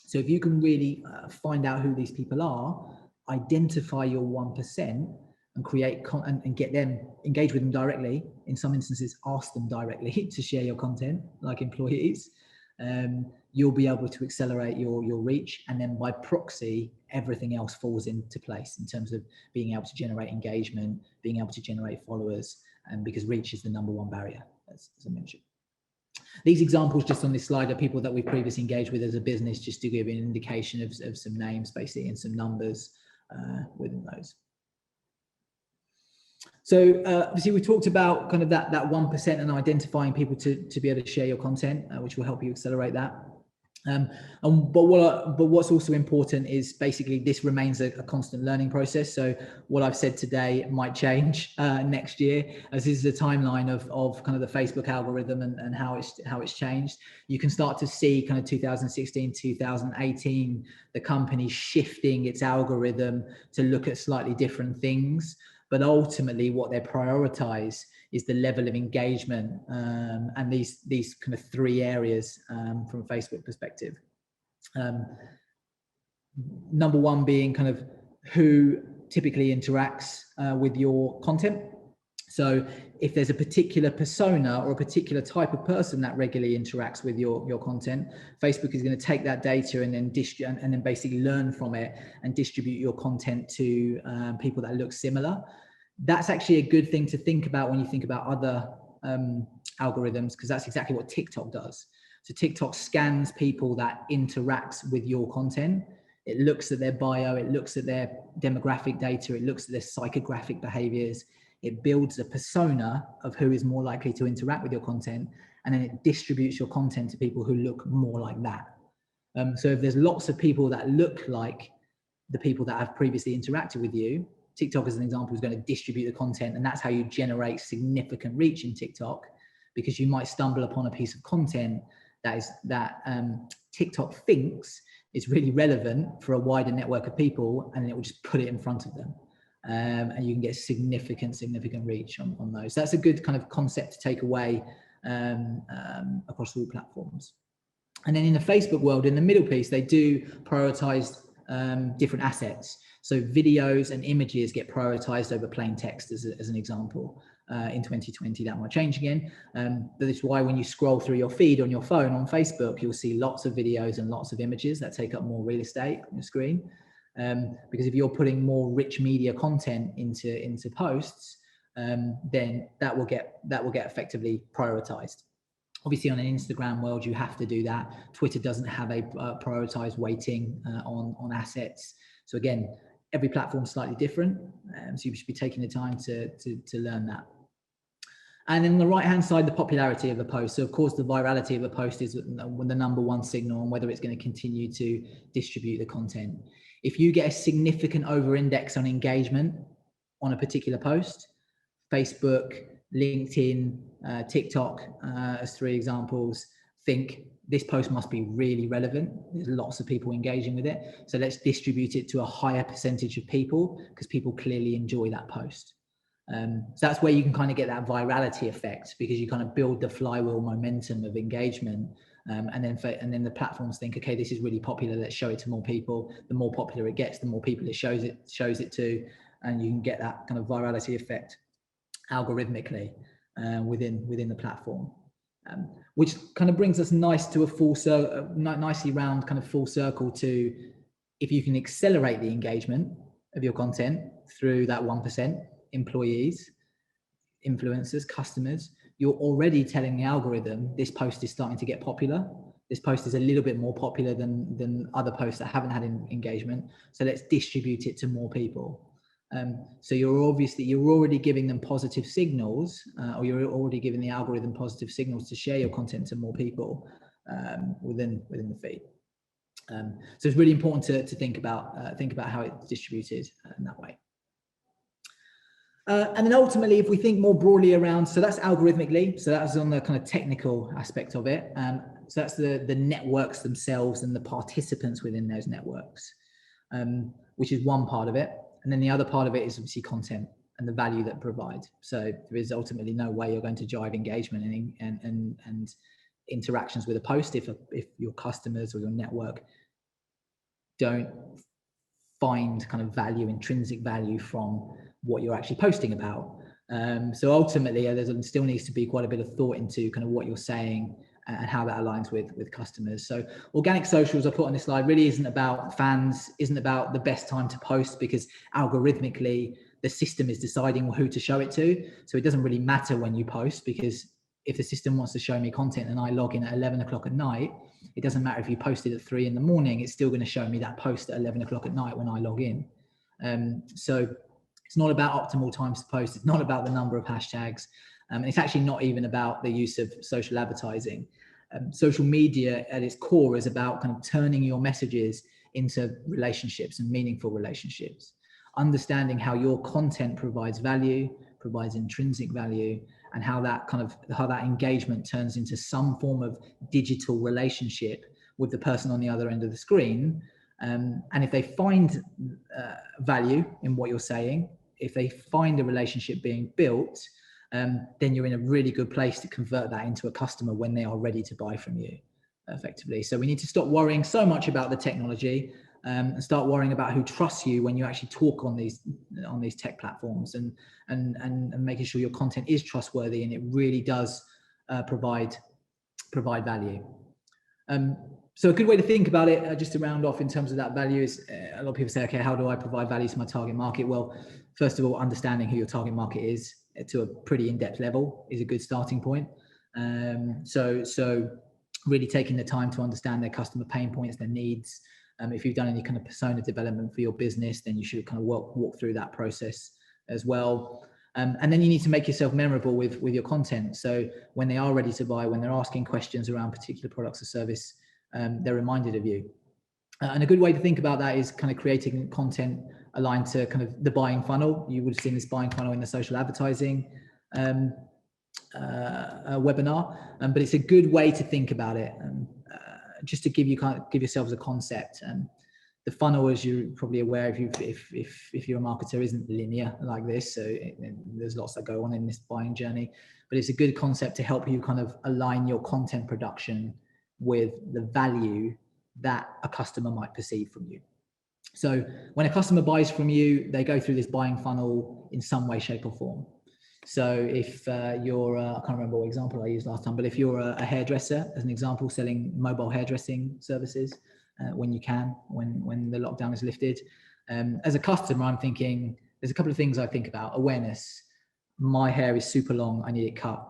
So if you can really find out who these people are, identify your 1%, and create and get them, engage with them directly. In some instances, ask them directly to share your content, like employees. You'll be able to accelerate your reach, and then by proxy, everything else falls into place in terms of being able to generate engagement, being able to generate followers, and because reach is the #1 barrier, as I mentioned. These examples just on this slide are people that we've previously engaged with as a business, just to give you an indication of some names, basically, and some numbers within those. So obviously we talked about kind of that 1% and identifying people to be able to share your content, which will help you accelerate that. But what's also important is basically this remains a constant learning process. So what I've said today might change next year, as this is a timeline of kind of the Facebook algorithm and how it's changed. You can start to see kind of 2016, 2018, the company shifting its algorithm to look at slightly different things. But ultimately, what they prioritize is the level of engagement, and these kind of three areas from a Facebook perspective. #1 being kind of who typically interacts with your content. So if there's a particular persona or a particular type of person that regularly interacts with your content, Facebook is going to take that data and then basically learn from it and distribute your content to people that look similar. That's actually a good thing to think about when you think about other algorithms, because that's exactly what TikTok does. So TikTok scans people that interacts with your content. It looks at their bio, it looks at their demographic data, it looks at their psychographic behaviors. It builds a persona of who is more likely to interact with your content, and then it distributes your content to people who look more like that. So if there's lots of people that look like the people that have previously interacted with you, TikTok, as an example, is going to distribute the content, and that's how you generate significant reach in TikTok, because you might stumble upon a piece of content that TikTok thinks is really relevant for a wider network of people, and it will just put it in front of them. And you can get significant reach on those. So that's a good kind of concept to take away across all platforms. And then in the Facebook world, in the middle piece, they do prioritize different assets. So videos and images get prioritized over plain text, as an example. In 2020, that might change again. But it's why when you scroll through your feed on your phone on Facebook, you'll see lots of videos and lots of images that take up more real estate on your screen. Because if you're putting more rich media content into posts, then that will get effectively prioritized. Obviously, on an Instagram world, you have to do that. Twitter doesn't have a prioritized weighting on assets. So again, every platform is slightly different. So you should be taking the time to learn that. And then on the right-hand side, the popularity of a post. So of course, the virality of a post is the number one signal on whether it's going to continue to distribute the content. If you get a significant over-index on engagement on a particular post, Facebook, LinkedIn, TikTok, as 3 examples, think this post must be really relevant. There's lots of people engaging with it. So let's distribute it to a higher percentage of people because people clearly enjoy that post. So that's where you can kind of get that virality effect, because you kind of build the flywheel momentum of engagement. And then the platforms think, okay, this is really popular, let's show it to more people. The more popular it gets, the more people it shows it to, and you can get that kind of virality effect algorithmically within the platform, which kind of brings us nicely round, kind of full circle to, if you can accelerate the engagement of your content through that 1%, employees, influencers, customers, you're already telling the algorithm this post is starting to get popular. This post is a little bit more popular than other posts that haven't had engagement. So let's distribute it to more people. So you're already giving them positive signals, or you're already giving the algorithm positive signals to share your content to more people within the feed. So it's really important to think about how it's distributed in that way. And then ultimately, if we think more broadly around, so that's algorithmically, so that's on the kind of technical aspect of it. So that's the networks themselves and the participants within those networks, which is one part of it. And then the other part of it is obviously content and the value that provides. So there is ultimately no way you're going to drive engagement and interactions with a post if your customers or your network don't find kind of value, intrinsic value from what you're actually posting about. So ultimately, there still needs to be quite a bit of thought into kind of what you're saying and how that aligns with customers. So organic socials I put on this slide really isn't about fans, isn't about the best time to post, because algorithmically the system is deciding who to show it to. So it doesn't really matter when you post, because if the system wants to show me content and I log in at 11 o'clock at night, it doesn't matter if you posted at 3 in the morning, it's still going to show me that post at 11 o'clock at night when I log in. So it's not about optimal times to post. It's not about the number of hashtags. And it's actually not even about the use of social advertising. Social media at its core is about kind of turning your messages into relationships and meaningful relationships. Understanding how your content provides value, provides intrinsic value, and how that engagement turns into some form of digital relationship with the person on the other end of the screen. And if they find value in what you're saying, if they find a relationship being built, then you're in a really good place to convert that into a customer when they are ready to buy from you effectively. So we need to stop worrying so much about the technology and start worrying about who trusts you when you actually talk on these tech platforms, and making sure your content is trustworthy and it really does provide value. So a good way to think about it, just to round off in terms of that value, is a lot of people say, okay, how do I provide value to my target market? Well, first of all, understanding who your target market is to a pretty in-depth level is a good starting point. So really taking the time to understand their customer pain points, their needs. If you've done any kind of persona development for your business, then you should kind of walk through that process as well. And then you need to make yourself memorable with your content. So when they are ready to buy, when they're asking questions around particular products or service, they're reminded of you. And a good way to think about that is kind of creating content aligned to kind of the buying funnel. You would have seen this buying funnel in the social advertising webinar, but it's a good way to think about it. Just to give yourselves a concept. The funnel, as you're probably aware, if you're a marketer, isn't linear like this. So there's lots that go on in this buying journey, but it's a good concept to help you kind of align your content production with the value that a customer might perceive from you. So when a customer buys from you, they go through this buying funnel in some way, shape or form. So if you're, I can't remember what example I used last time, but if you're a hairdresser, as an example, selling mobile hairdressing services when the lockdown is lifted, as a customer, I'm thinking, there's a couple of things I think about. Awareness. My hair is super long. I need it cut.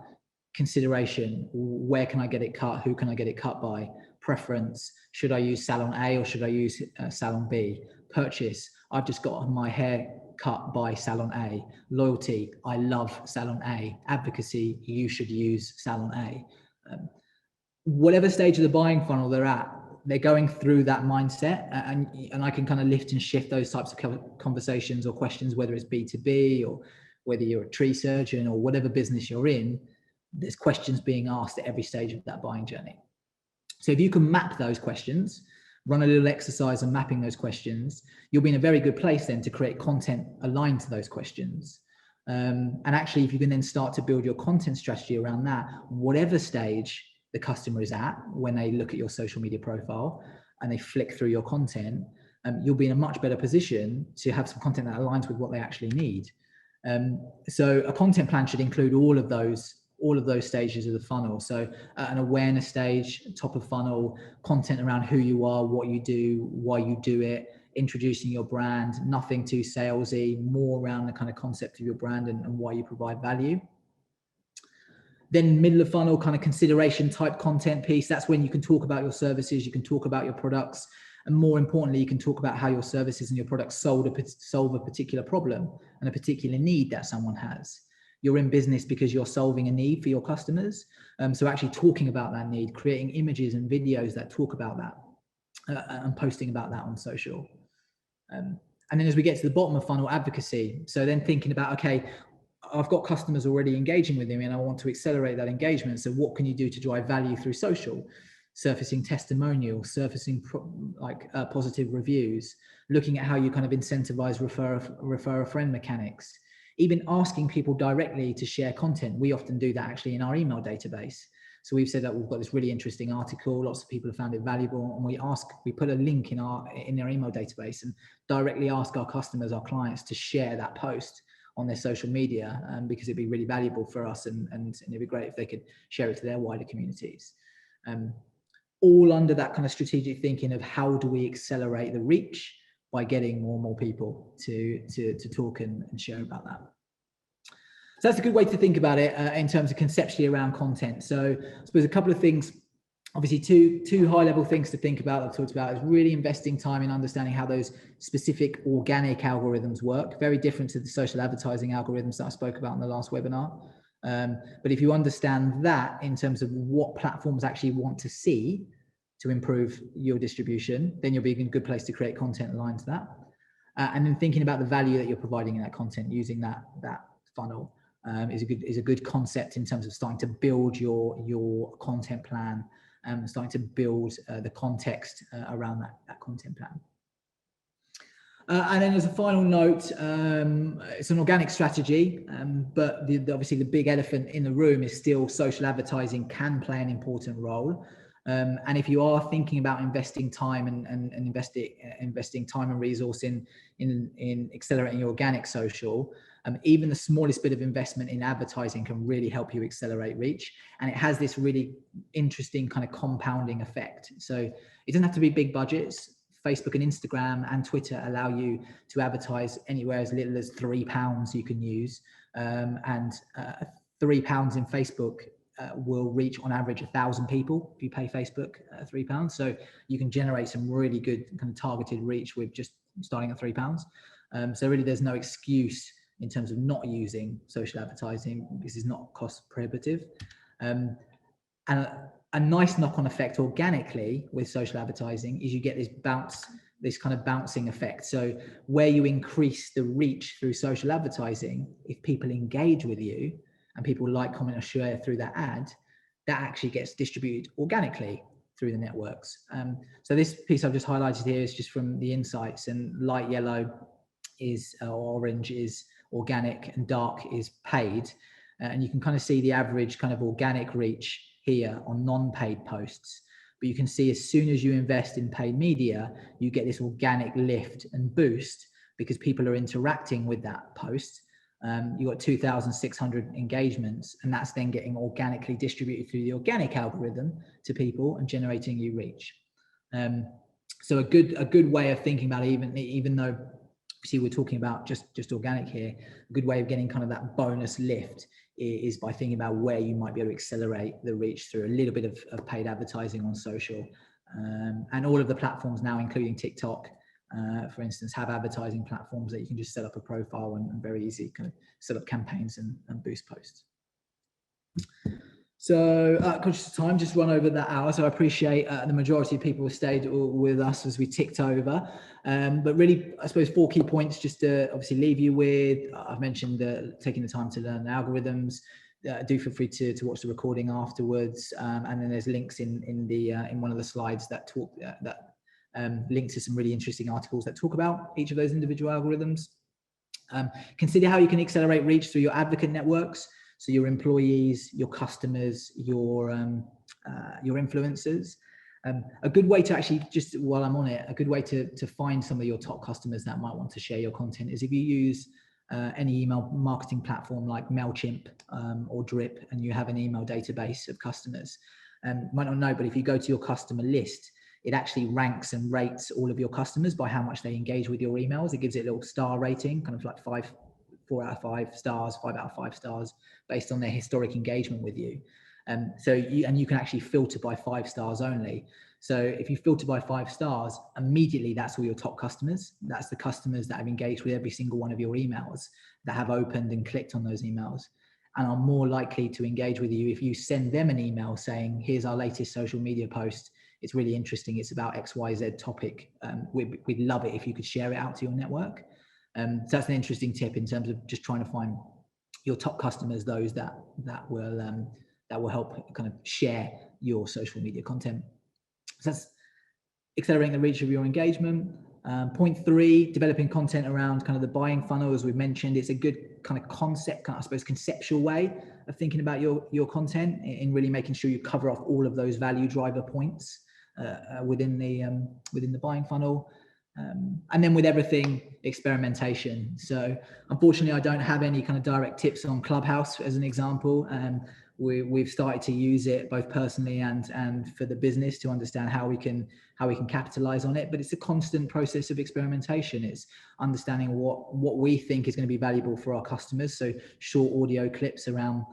consideration, where can I get it cut, who can I get it cut by, preference, should I use salon A or should I use salon B, purchase, I've just got my hair cut by salon A, loyalty, I love salon A, advocacy, you should use salon A. Whatever stage of the buying funnel they're at, they're going through that mindset, and I can kind of lift and shift those types of conversations or questions, whether it's B2B or whether you're a tree surgeon or whatever business you're in, there's questions being asked at every stage of that buying journey. So if you can map those questions, run a little exercise on mapping those questions, you'll be in a very good place then to create content aligned to those questions. And actually, if you can then start to build your content strategy around that, whatever stage the customer is at when they look at your social media profile and they flick through your content, you'll be in a much better position to have some content that aligns with what they actually need. So a content plan should include all of those stages of the funnel. So an awareness stage, top of funnel, content around who you are, what you do, why you do it, introducing your brand, nothing too salesy, more around the kind of concept of your brand and why you provide value. Then middle of funnel, kind of consideration type content piece. That's when you can talk about your services, you can talk about your products, and more importantly, you can talk about how your services and your products solve a particular problem and a particular need that someone has. You're in business because you're solving a need for your customers. So actually talking about that need, creating images and videos that talk about that and posting about that on social. And then as we get to the bottom of funnel, advocacy. So then thinking about, okay, I've got customers already engaging with me and I want to accelerate that engagement. So what can you do to drive value through social? Surfacing testimonials, surfacing positive reviews, looking at how you kind of incentivize refer a friend mechanics, even asking people directly to share content. We often do that actually in our email database. So we've said that we've got this really interesting article, lots of people have found it valuable, and we put a link in their email database and directly ask our customers, our clients, to share that post on their social media, because it'd be really valuable for us, and it'd be great if they could share it to their wider communities. All under that kind of strategic thinking of how do we accelerate the reach by getting more and more people to talk and share about that. So that's a good way to think about it in terms of conceptually around content. So I suppose a couple of things, obviously two high level things to think about, I've talked about, is really investing time in understanding how those specific organic algorithms work. Very different to the social advertising algorithms that I spoke about in the last webinar. But if you understand that in terms of what platforms actually want to see to improve your distribution, then you'll be in a good place to create content aligned to that. And then thinking about the value that you're providing in that content, using that funnel is a good concept in terms of starting to build your content plan and starting to build the context around that content plan. And then as a final note, it's an organic strategy, but obviously the big elephant in the room is still social advertising can play an important role. And if you are thinking about investing time and investing time and resource in accelerating your organic social, even the smallest bit of investment in advertising can really help you accelerate reach. And it has this really interesting kind of compounding effect. So it doesn't have to be big budgets. Facebook and Instagram and Twitter allow you to advertise anywhere as little as £3 you can use. And £3 in Facebook will reach on average 1,000 people if you pay Facebook £3. So you can generate some really good kind of targeted reach with just starting at £3. So really there's no excuse in terms of not using social advertising because it's not cost prohibitive. And a nice knock-on effect organically with social advertising is you get this kind of bouncing effect. So where you increase the reach through social advertising, if people engage with you and people like, comment, or share through that ad, that actually gets distributed organically through the networks. So this piece I've just highlighted here is just from the insights, and light yellow is or orange is organic and dark is paid. And you can kind of see the average kind of organic reach here on non-paid posts. But you can see as soon as you invest in paid media, you get this organic lift and boost because people are interacting with that post. You got 2,600 engagements, and that's then getting organically distributed through the organic algorithm to people and generating you reach. So a good way of thinking about it, even though see we're talking about just organic here, a good way of getting kind of that bonus lift is by thinking about where you might be able to accelerate the reach through a little bit of paid advertising on social. And all of the platforms now, including TikTok, for instance, have advertising platforms that you can just set up a profile and very easy kind of set up campaigns and boost posts. So conscious of time, just run over that hour. So I appreciate the majority of people who stayed with us as we ticked over. But really, I suppose 4 key points just to obviously leave you with. I've mentioned taking the time to learn the algorithms. Do feel free to watch the recording afterwards. And then there's links in one of the slides that talk link to some really interesting articles that talk about each of those individual algorithms. Consider how you can accelerate reach through your advocate networks. So your employees, your customers, your influencers. A good way to actually, just while I'm on it, a good way to find some of your top customers that might want to share your content is if you use any email marketing platform like MailChimp or Drip, and you have an email database of customers. You might not know, but if you go to your customer list, it actually ranks and rates all of your customers by how much they engage with your emails. It gives it a little star rating, kind of like 4 out of 5 stars, 5 out of 5 stars, based on their historic engagement with you. So you can actually filter by 5 stars only. So if you filter by 5 stars, immediately that's all your top customers. That's the customers that have engaged with every single one of your emails, that have opened and clicked on those emails, and are more likely to engage with you if you send them an email saying, here's our latest social media post. It's really interesting. It's about XYZ topic. We'd love it if you could share it out to your network. So that's an interesting tip in terms of just trying to find your top customers, those that will help kind of share your social media content. So that's accelerating the reach of your engagement. Point 3, developing content around kind of the buying funnel. As we've mentioned, it's a good kind of concept, I suppose, conceptual way of thinking about your content in really making sure you cover off all of those value driver points within the buying funnel. And then with everything, experimentation. So unfortunately, I don't have any kind of direct tips on Clubhouse as an example. We've started to use it both personally and for the business to understand how we can capitalize on it. But it's a constant process of experimentation. It's understanding what we think is going to be valuable for our customers. So short audio clips around,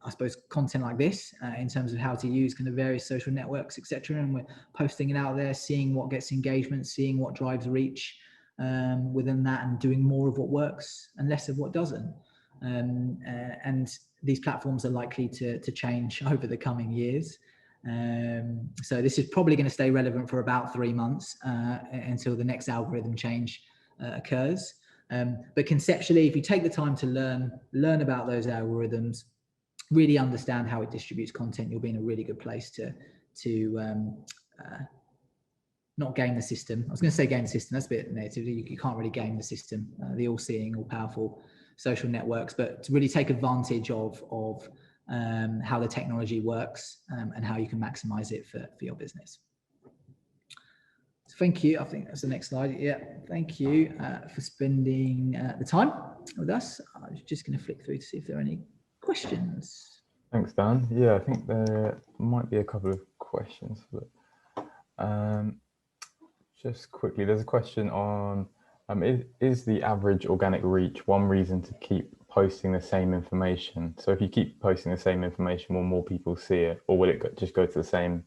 I suppose, content like this in terms of how to use kind of various social networks, etc. And we're posting it out there, seeing what gets engagement, seeing what drives reach within that, and doing more of what works and less of what doesn't. And these platforms are likely to change over the coming years. So this is probably going to stay relevant for about 3 months until the next algorithm change occurs. But conceptually, if you take the time to learn about those algorithms, really understand how it distributes content, you'll be in a really good place to not game the system. I was going to say game the system, that's a bit negative. You can't really game the system, the all-seeing, all-powerful social networks, but to really take advantage of how the technology works and how you can maximize it for your business. So thank you. I think that's the next slide. Yeah, thank you for spending the time with us. I was just going to flick through to see if there are any questions. Thanks, Dan. Yeah, I think there might be a couple of questions. But, just quickly, there's a question on, is the average organic reach one reason to keep posting the same information? So if you keep posting the same information, will more people see it, or will it just go to the same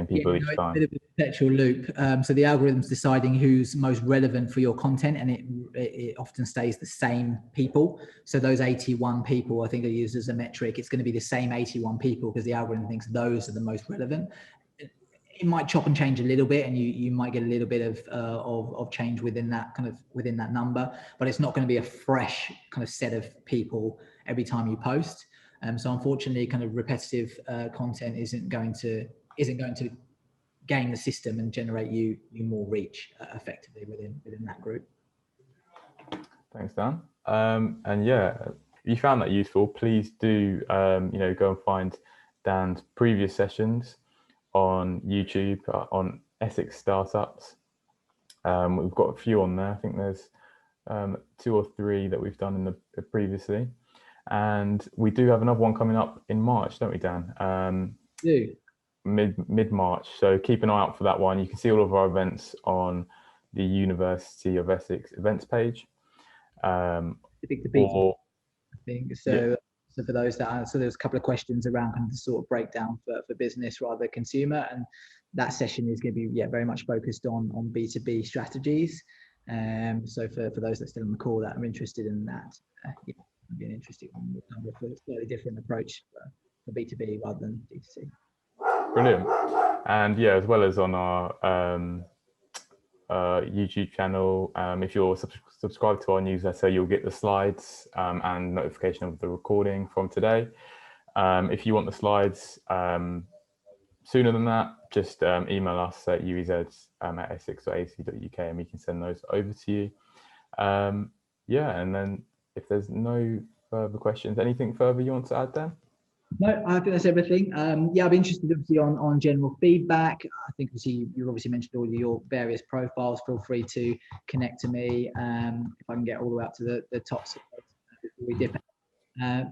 people each time? It's a bit of a perpetual loop. So the algorithm's deciding who's most relevant for your content, and it often stays the same people. So those 81 people, I think, are used as a metric. It's going to be the same 81 people because the algorithm thinks those are the most relevant. It might chop and change a little bit, and you might get a little bit of change within that number, but it's not going to be a fresh kind of set of people every time you post. So unfortunately, kind of repetitive content isn't going to game the system and generate you more reach effectively within that group. Thanks, Dan. And yeah, if you found that useful, please do go and find Dan's previous sessions on YouTube on Essex startups. We've got a few on there. I think there's 2 or 3 that we've done in the previously, and we do have another one coming up in March, don't we, Dan? Mid-March. So keep an eye out for that one. You can see all of our events on the University of Essex events page. I think so. Yeah. So for those that are, so there's a couple of questions around kind of the sort of breakdown for business rather than consumer, and that session is going to be very much focused on B2B strategies. So for those that are still on the call that are interested in that, yeah, it'd be an interesting one. We'll have a slightly different approach for B2B rather than B2C. Brilliant. And yeah, as well as on our YouTube channel, if you're subscribed to our newsletter, you'll get the slides and notification of the recording from today. If you want the slides sooner than that, just email us at UEZ at essex.ac.uk and we can send those over to you. Yeah, and then if there's no further questions, anything further you want to add, Dan? No, I think that's everything. Yeah, I'd be interested obviously on general feedback. I think obviously you obviously mentioned all of your various profiles. Feel free to connect to me if I can get all the way up to the top. Before we dip,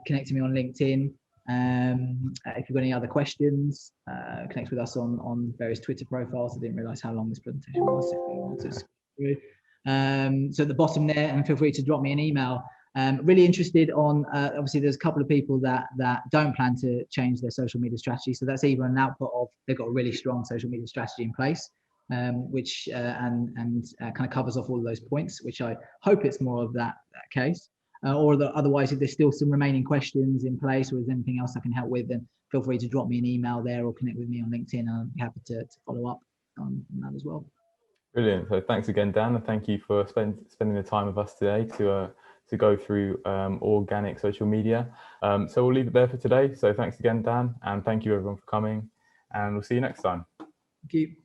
connect to me on LinkedIn. If you've got any other questions, connect with us on various Twitter profiles. I didn't realise how long this presentation was. If you want to scroll through. So at the bottom there, and feel free to drop me an email. Really interested on, obviously there's a couple of people that don't plan to change their social media strategy. So that's either an output of they've got a really strong social media strategy in place, which kind of covers off all of those points, which I hope it's more of that case. Or otherwise, if there's still some remaining questions in place or is anything else I can help with, then feel free to drop me an email there or connect with me on LinkedIn. I'll be happy to follow up on that as well. Brilliant. So thanks again, Dan, and thank you for spending the time with us today to go through organic social media. So we'll leave it there for today. So thanks again, Dan, and thank you everyone for coming, and we'll see you next time. Thank you.